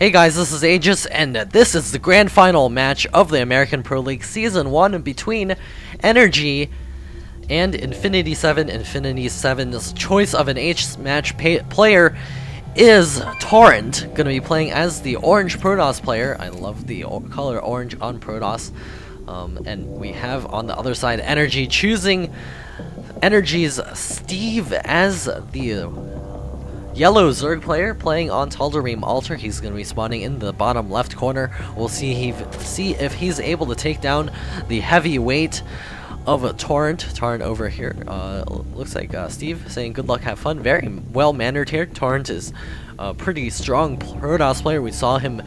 Hey guys, this is Aegis, and this is the grand final match of the American Pro League Season 1 between NrG and Infinity 7. Infinity 7's choice of an H-match player is Torrent, going to be playing as the orange Protoss player. I love the color orange on Protoss. And we have on the other side NrG choosing NrG's Steve as the yellow Zerg player, playing on Tal'Darim Altar. He's going to be spawning in the bottom left corner. We'll see if he's able to take down the heavy weight of a Torrent. Torrent over here. Looks like Steve saying good luck, have fun. Very well mannered here. Torrent is a pretty strong Protoss player. We saw him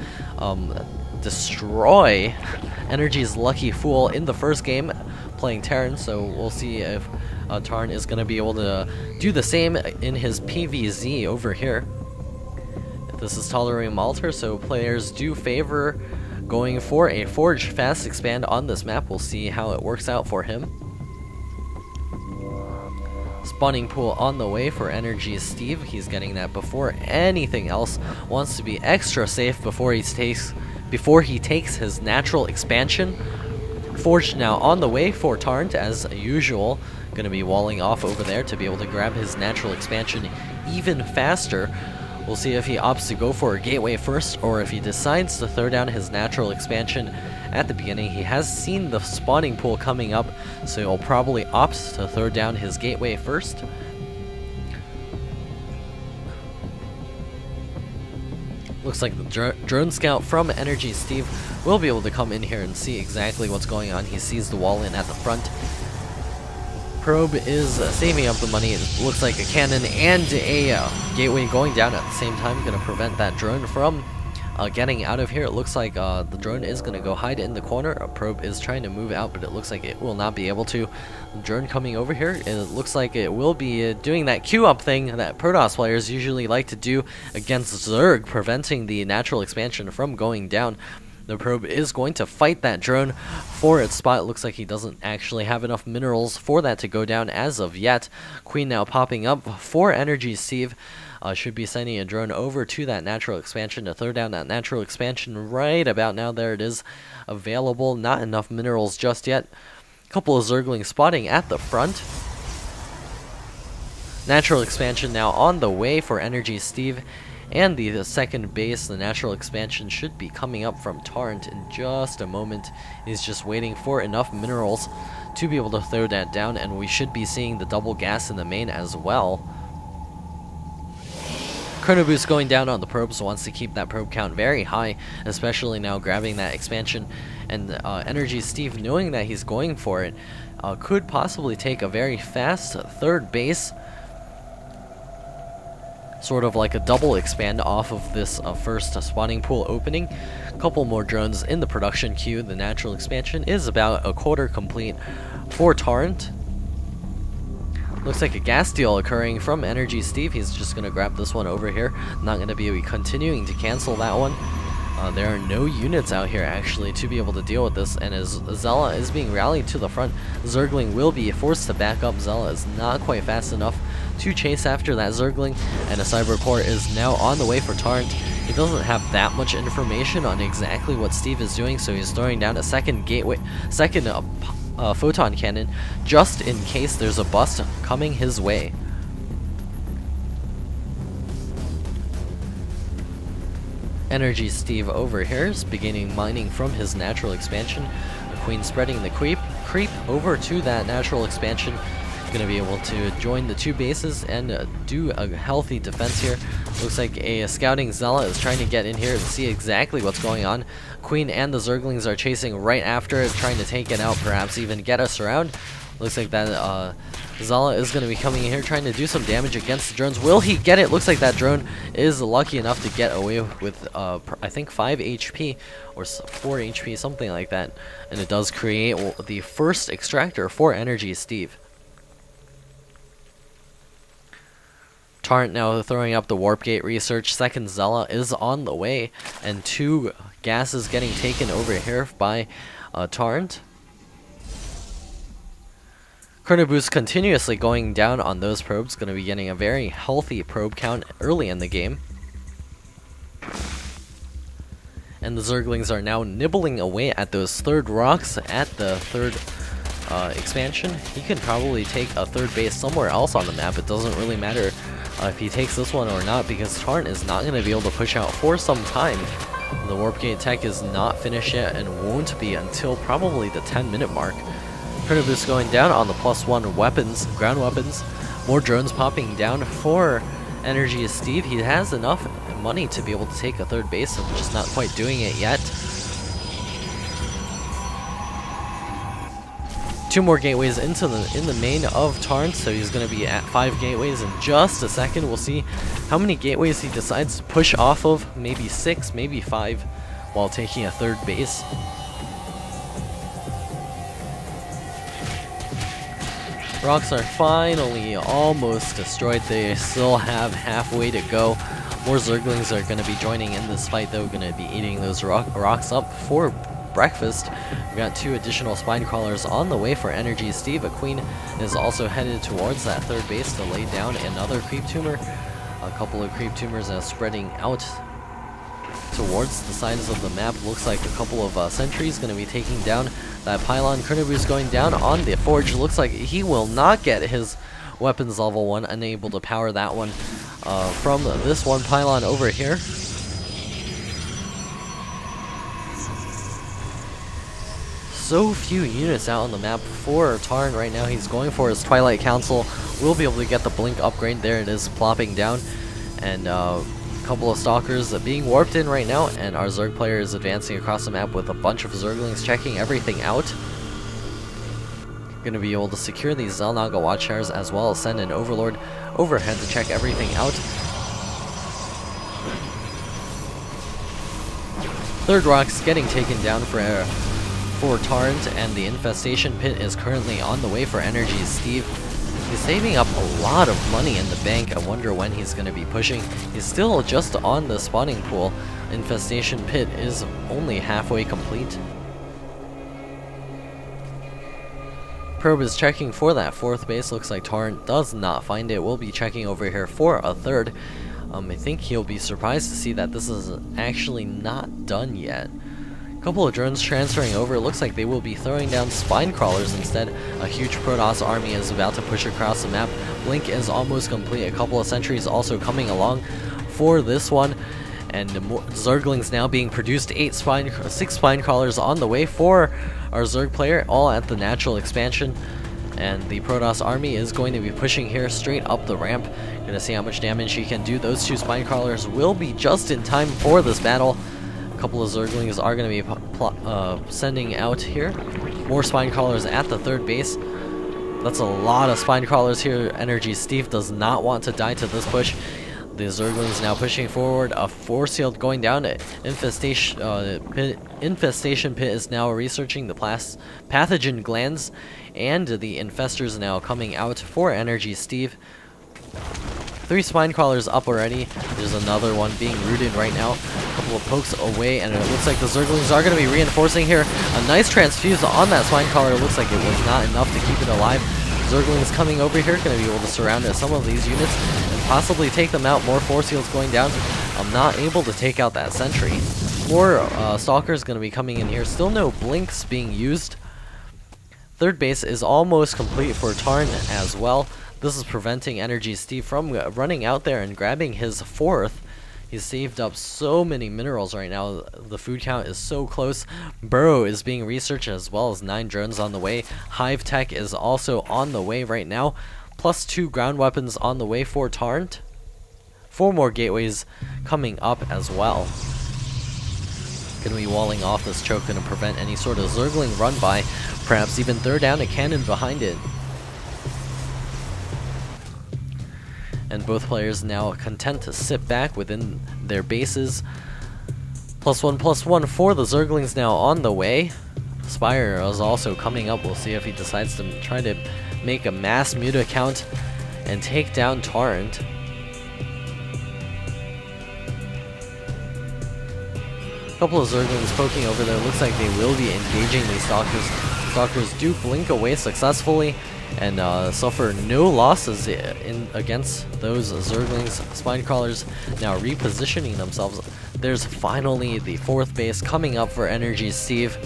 destroy NrG's Lucky Fool in the first game playing Terran, so we'll see if Torrent is going to be able to do the same in his PvZ over here. This is Tal'Darim Altar, so players do favor going for a Forge Fast Expand on this map. We'll see how it works out for him. Spawning pool on the way for NrG's Steve. He's getting that before anything else. Wants to be extra safe before he takes his natural expansion. Forge now on the way for Torrent as usual. Going to be walling off over there to be able to grab his natural expansion even faster. We'll see if he opts to go for a gateway first, or if he decides to throw down his natural expansion at the beginning. He has seen the spawning pool coming up, so he'll probably opt to throw down his gateway first. Looks like the drone scout from NrG Steve will be able to come in here and see exactly what's going on. He sees the wall in at the front. Probe is saving up the money. It looks like a cannon and a gateway going down at the same time, going to prevent that drone from getting out of here. It looks like the drone is going to go hide in the corner. A probe is trying to move out, but it looks like it will not be able to. The drone coming over here, it looks like it will be doing that queue up thing that Protoss players usually like to do against Zerg, preventing the natural expansion from going down. The probe is going to fight that drone for its spot. It looks like he doesn't actually have enough minerals for that to go down as of yet. Queen now popping up for NrG Steve. Should be sending a drone over to that natural expansion to throw down that natural expansion right about now. There it is, available. Not enough minerals just yet. Couple of Zerglings spotting at the front. Natural expansion now on the way for NrG Steve. And the second base, the natural expansion, should be coming up from Torrent in just a moment. He's just waiting for enough minerals to be able to throw that down, and we should be seeing the double gas in the main as well. Chrono Boost going down on the probes, wants to keep that probe count very high, especially now grabbing that expansion. And NrG Steve, knowing that he's going for it, could possibly take a very fast third base. Sort of like a double expand off of this first spawning pool opening. A couple more drones in the production queue. The natural expansion is about a quarter complete for Torrent. Looks like a gas deal occurring from NrG Steve. He's just going to grab this one over here. Not going to be continuing to cancel that one. There are no units out here actually to be able to deal with this, and as Zella is being rallied to the front, Zergling will be forced to back up. Zella is not quite fast enough to chase after that Zergling, and a Cyber Core is now on the way for Torrent. He doesn't have that much information on exactly what Steve is doing, so he's throwing down a second gateway, photon cannon, just in case there's a bust coming his way. NrG Steve over here is beginning mining from his natural expansion. The Queen spreading the creep over to that natural expansion. Going to be able to join the two bases and do a healthy defense here. Looks like a scouting Zella is trying to get in here and see exactly what's going on. Queen and the Zerglings are chasing right after it, trying to take it out, perhaps even get us around. Looks like that Zala is going to be coming in here trying to do some damage against the drones. Will he get it? Looks like that drone is lucky enough to get away with, I think, 5 HP or 4 HP, something like that. And it does create the first extractor for NrG Steve. Torrent now throwing up the warp gate research. Second Zella is on the way, and 2 gases getting taken over here by Torrent. Chrono Boost continuously going down on those probes, going to be getting a very healthy probe count early in the game. And the Zerglings are now nibbling away at those third rocks at the third expansion. He can probably take a third base somewhere else on the map. It doesn't really matter if he takes this one or not, because Tarn is not going to be able to push out for some time. The Warp Gate tech is not finished yet and won't be until probably the 10-minute mark. Credit boost going down on the +1 weapons, ground weapons. More drones popping down for NrG Steve. He has enough money to be able to take a third base, just not quite doing it yet. 2 more gateways in the main of Tarn, so he's going to be at 5 gateways in just a second. We'll see how many gateways he decides to push off of. Maybe 6, maybe 5, while taking a third base. Rocks are finally almost destroyed. They still have halfway to go. More Zerglings are going to be joining in this fight, though, going to be eating those rocks up for breakfast. We got 2 additional spine crawlers on the way for NrG Steve. A queen is also headed towards that third base to lay down another creep tumor. A couple of creep tumors spreading out towards the sides of the map. Looks like a couple of sentries going to be taking down that pylon. Kurnabu's going down on the forge. Looks like he will not get his weapons level 1, unable to power that one from this one pylon over here. So few units out on the map for Tarn right now. He's going for his Twilight Council. Will be able to get the blink upgrade. There it is, plopping down. And couple of stalkers being warped in right now, and our Zerg player is advancing across the map with a bunch of Zerglings checking everything out. Gonna be able to secure these Xel'Naga watchtowers, as well as send an Overlord overhead to check everything out. Third rock's getting taken down for Tarnt, and the infestation pit is currently on the way for NrG Steve. He's saving up a lot of money in the bank. I wonder when he's going to be pushing. He's still just on the spawning pool. Infestation pit is only halfway complete. Probe is checking for that 4th base. Looks like Tarn does not find it. We'll be checking over here for a 3rd. I think he'll be surprised to see that this is actually not done yet. Couple of drones transferring over. It looks like they will be throwing down spine crawlers instead. A huge Protoss army is about to push across the map. Blink is almost complete. A couple of sentries also coming along for this one, and more Zerglings now being produced. 6 spine crawlers on the way for our Zerg player, all at the natural expansion. And the Protoss army is going to be pushing here straight up the ramp. Gonna see how much damage he can do. Those 2 spine crawlers will be just in time for this battle. A couple of Zerglings are going to be sending out here. More spine crawlers at the 3rd base. That's a lot of spine crawlers here. NrG Steve does not want to die to this push. The Zerglings now pushing forward. A force field going down. Infestation pit is now researching the pathogen glands, and the infestors now coming out for NrG Steve. 3 spine crawlers up already. There's another one being rooted right now. A couple of pokes away, and it looks like the Zerglings are going to be reinforcing here. A nice transfuse on that spine crawler. It looks like it was not enough to keep it alive. Zerglings coming over here, going to be able to surround some of these units and possibly take them out. More force fields going down. I'm not able to take out that sentry. More stalkers going to be coming in here. Still no blinks being used. 3rd base is almost complete for Tarn as well. This is preventing NrG Steve from running out there and grabbing his 4th. He's saved up so many minerals right now. The food count is so close. Burrow is being researched, as well as 9 drones on the way. Hive tech is also on the way right now. Plus 2 ground weapons on the way for Tarnt. 4 more gateways coming up as well. Gonna be walling off this choke, gonna prevent any sort of Zergling run by. Perhaps even throw down a cannon behind it. And both players now content to sit back within their bases. +1/+1 for the Zerglings now on the way. Spire is also coming up. We'll see if he decides to try to make a mass mute account and take down Tarnt. Couple of Zerglings poking over there. Looks like they will be engaging these Stalkers. Stalkers do blink away successfully, and suffer no losses in against those Zerglings. Spine Crawlers now repositioning themselves. There's finally the 4th base coming up for NrG Steve.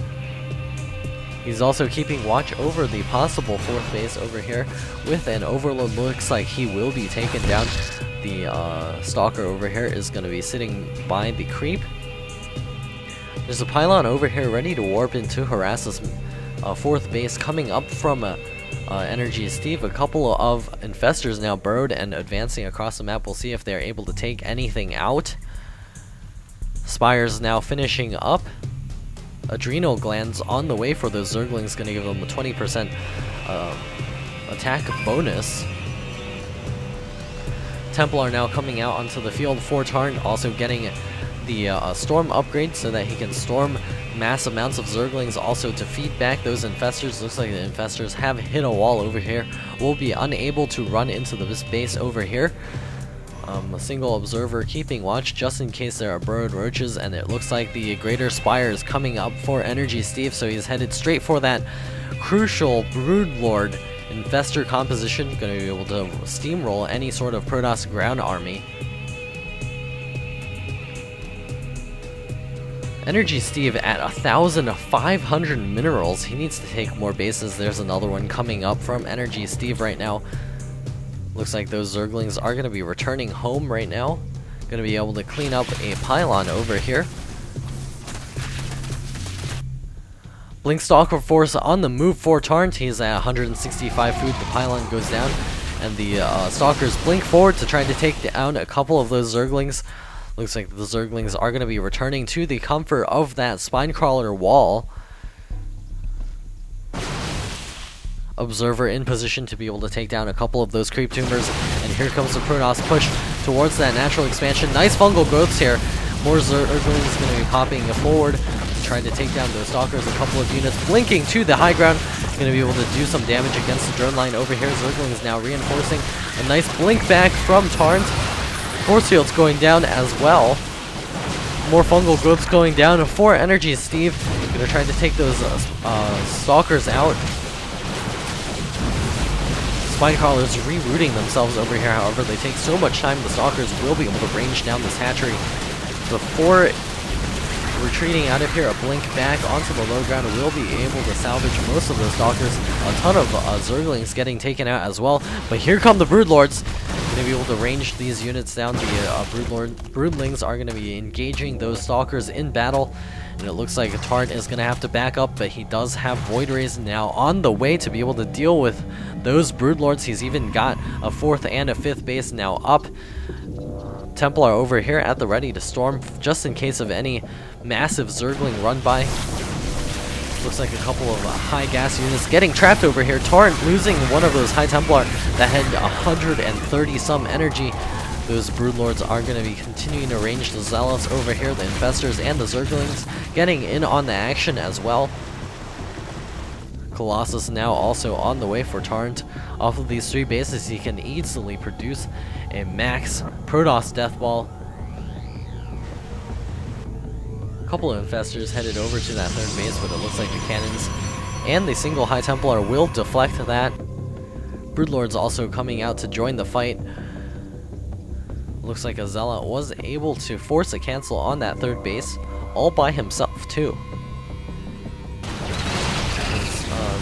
He's also keeping watch over the possible 4th base over here with an overload. Looks like he will be taken down. The Stalker over here is going to be sitting by the creep. There's a pylon over here ready to warp in to harass this 4th base coming up from NrG Steve. A couple of infestors now burrowed and advancing across the map. We'll see if they're able to take anything out. Spires now finishing up. Adrenal glands on the way for those Zerglings, going to give them a 20% attack bonus. Templar now coming out onto the field for Tarn, also getting the Storm upgrade so that he can storm mass amounts of Zerglings, also to feed back those infestors. Looks like the infestors have hit a wall over here. Will be unable to run into this base over here. A single observer keeping watch just in case there are burrowed roaches, and it looks like the Greater Spire is coming up for NrG Steve, so he's headed straight for that crucial Broodlord infestor composition. Going to be able to steamroll any sort of Protoss ground army. NrG Steve at 1,500 minerals. He needs to take more bases. There's another one coming up from NrG Steve right now. Looks like those Zerglings are going to be returning home right now. Going to be able to clean up a pylon over here. Blink Stalker Force on the move for Tarnt. He's at 165 food. The pylon goes down, and the Stalkers blink forward to try to take down a couple of those Zerglings. Looks like the Zerglings are going to be returning to the comfort of that Spinecrawler wall. Observer in position to be able to take down a couple of those creep tumors, and here comes the Protoss push towards that natural expansion. Nice fungal growths here. More Zerglings going to be popping forward to try to take down those Stalkers. A couple of units blinking to the high ground, going to be able to do some damage against the drone line over here. Zerglings now reinforcing. A nice blink back from Tarnt. Force fields going down as well. More fungal growths going down for NrG Steve. Going to try to take those Stalkers out. Spinecrawlers rerouting themselves over here, however they take so much time. The Stalkers will be able to range down this hatchery before retreating out of here. A blink back onto the low ground will be able to salvage most of those Stalkers. A ton of Zerglings getting taken out as well, but here come the Broodlords. Going to be able to range these units down. The Broodlings are going to be engaging those Stalkers in battle, and it looks like Tarnt is going to have to back up, but he does have Void Rays now on the way to be able to deal with those Broodlords. He's even got a 4th and a 5th base now up. Templar over here at the ready to storm just in case of any massive Zergling run by. Looks like a couple of high gas units getting trapped over here. Tarnt losing one of those High Templar that had 130 some energy. Those Broodlords are going to be continuing to range the Zealots over here. The Infestors and the Zerglings getting in on the action as well. Colossus now also on the way for Tarnt. Off of these 3 bases, he can easily produce a max Protoss Death Ball. A couple of Infestors headed over to that 3rd base, but it looks like the cannons and the single High Templar will deflect that. Broodlords also coming out to join the fight. Looks like a Zealot was able to force a cancel on that 3rd base, all by himself too.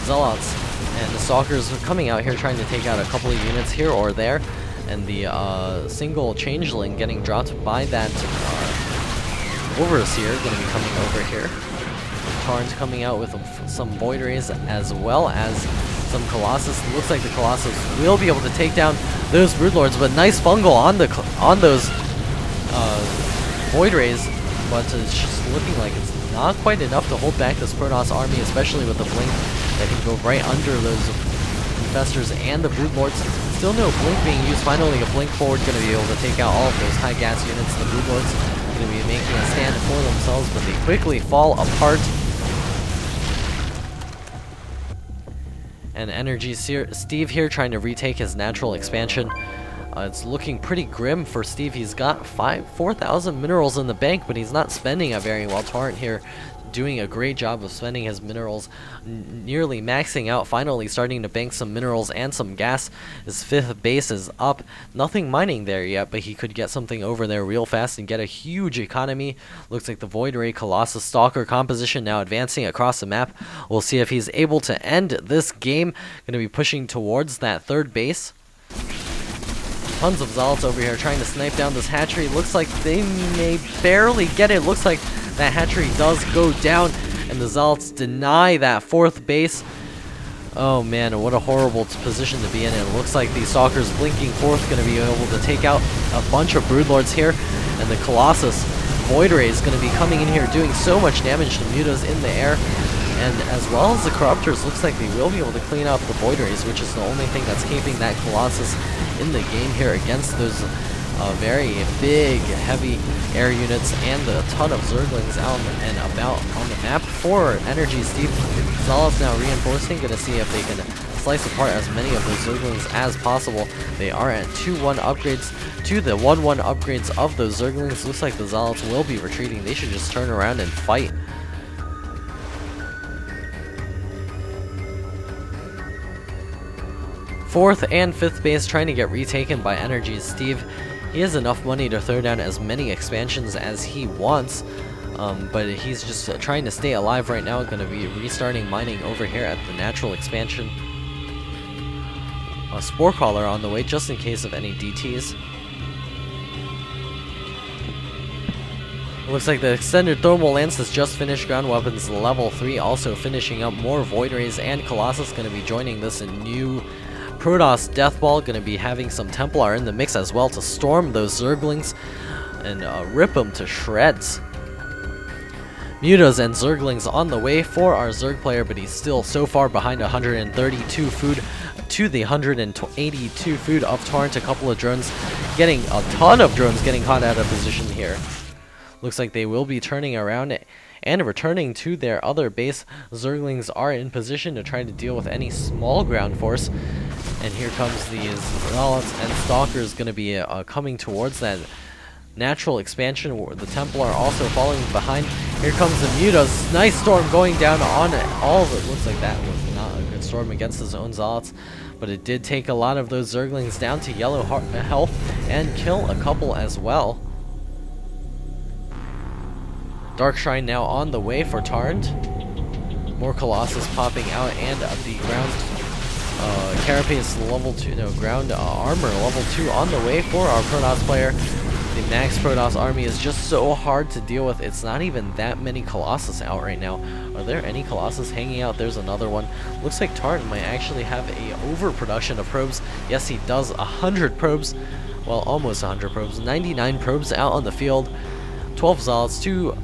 Zealots and the Stalkers are coming out here trying to take out a couple of units here or there, and the single Changeling getting dropped by that Overseer going to be coming over here. Tarn's coming out with some Void Rays as well as some Colossus. It looks like the Colossus will be able to take down those Broodlords, but nice fungal on those Void Rays, but it's just looking like it's not quite enough to hold back this Protoss army, especially with the blink that can go right under those Infestors and the Broodlords. Still no blink being used. Finally, a blink forward going to be able to take out all of those high gas units. The Broodlords going to be making a stand for themselves, but they quickly fall apart. And NrG Steve here trying to retake his natural expansion. It's looking pretty grim for Steve. He's got 4,000 minerals in the bank, but he's not spending it very well. Tarnt here doing a great job of spending his minerals, nearly maxing out, finally starting to bank some minerals and some gas. His 5th base is up. Nothing mining there yet, but he could get something over there real fast and get a huge economy. Looks like the Void Ray Colossus Stalker composition now advancing across the map. We'll see if he's able to end this game. Going to be pushing towards that 3rd base. Tons of Zealots over here trying to snipe down this hatchery. Looks like they may barely get it. Looks like that hatchery does go down, and the Zealots deny that 4th base. Oh man, what a horrible position to be in. It looks like the Stalkers blinking 4th going to be able to take out a bunch of Broodlords here, and the Colossus Void Ray is going to be coming in here doing so much damage to Mutas in the air. And as well as the Corruptors, looks like they will be able to clean up the Void Rays, which is the only thing that's keeping that Colossus in the game here against those very big, heavy air units and a ton of Zerglings out and about on the map. For NrG Steve, Zealots now reinforcing, going to see if they can slice apart as many of those Zerglings as possible. They are at 2-1 upgrades to the 1-1 upgrades of those Zerglings. Looks like the Zealots will be retreating. They should just turn around and fight. 4th and 5th base trying to get retaken by NrG Steve. He has enough money to throw down as many expansions as he wants, but he's just trying to stay alive right now. Going to be restarting mining over here at the natural expansion. A Spore Crawler on the way just in case of any DTs. Looks like the Extended Thermal Lance has just finished ground weapons level 3, also finishing up more Void Rays, and Colossus going to be joining this in new Protoss Deathball. Going to be having some Templar in the mix as well to storm those Zerglings and rip them to shreds. Mutas and Zerglings on the way for our Zerg player, but he's still so far behind 132 food to the 182 food of Torrent. A couple of drones getting, a ton of drones getting caught out of position here. Looks like they will be turning around and returning to their other base. Zerglings are in position to try to deal with any small ground force. And here comes the Zealots and Stalkers going to be coming towards that natural expansion. The Templar also falling behind. Here comes the Mutas. Nice storm going down on all of it. Looks like that was not a good storm against his own Zealots, but it did take a lot of those Zerglings down to yellow health and kill a couple as well. Dark Shrine now on the way for Tarrant. More Colossus popping out, and the ground Carapace level 2, no, ground armor level 2 on the way for our Protoss player. The max Protoss army is just so hard to deal with. It's not even that many Colossus out right now. Are there any Colossus hanging out? There's another one. Looks like Tarrant might actually have a overproduction of probes. Yes, he does. 100 probes. Well, almost 100 probes. 99 probes out on the field. 12 Zealots, 2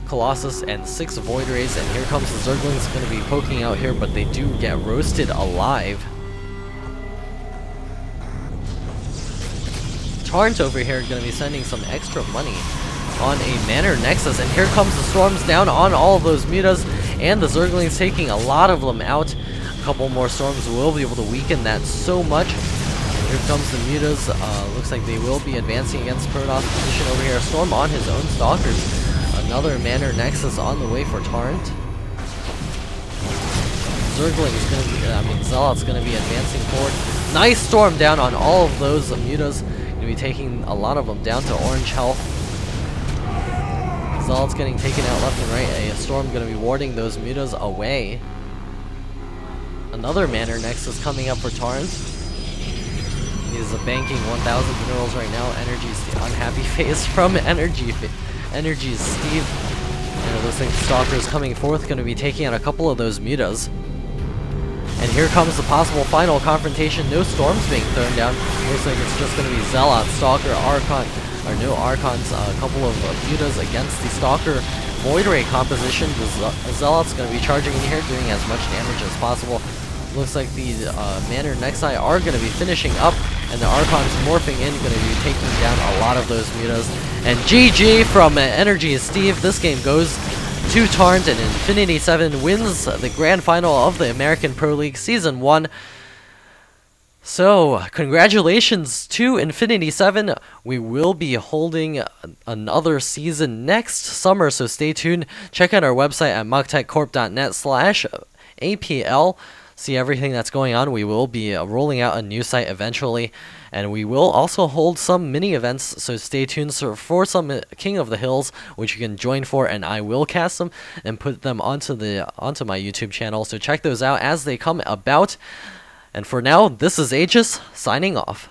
Colossus, and 6 Void Rays, and here comes the Zerglings going to be poking out here, but they do get roasted alive. Torrent over here going to be sending some extra money on a Manor Nexus, and here comes the storms down on all of those Mutas, and the Zerglings taking a lot of them out. A couple more storms will be able to weaken that so much. And here comes the Mutas. Looks like they will be advancing against Protoss position over here. Storm on his own Stalkers. Another Manor Nexus on the way for Tarrant. Zergling is going to be, Zealot's going to be advancing forward. Nice storm down on all of those Mutas. Going to be taking a lot of them down to orange health. Zealot's getting taken out left and right. A storm going to be warding those Mutas away. Another Manor Nexus coming up for Tarrant. He's banking 1,000 minerals right now. NrG's unhappy face from NrG's Steve. And it looks like the Stalker's coming forth, going to be taking out a couple of those Mutas. And here comes the possible final confrontation. No storms being thrown down. Looks like it's just going to be Zealot, Stalker, Archon, or no Archons, a couple of Mutas against the Stalker Void Ray composition. The Zealot's going to be charging in here, doing as much damage as possible. Looks like the Manor Nexi are going to be finishing up, and the Archon's morphing in, going to be taking down a lot of those Mutas. And GG from NrG Steve. This game goes to Tarrant, and Infinity 7 wins the grand final of the American Pro League Season 1. So, congratulations to Infinity 7. We will be holding another season next summer, so stay tuned. Check out our website at mucktechcorp.net/APL. See everything that's going on. We will be rolling out a new site eventually, and we will also hold some mini events, so stay tuned for some King of the Hills, which you can join for, and I will cast them and put them onto my YouTube channel, so check those out as they come about. And for now, this is Aegis, signing off.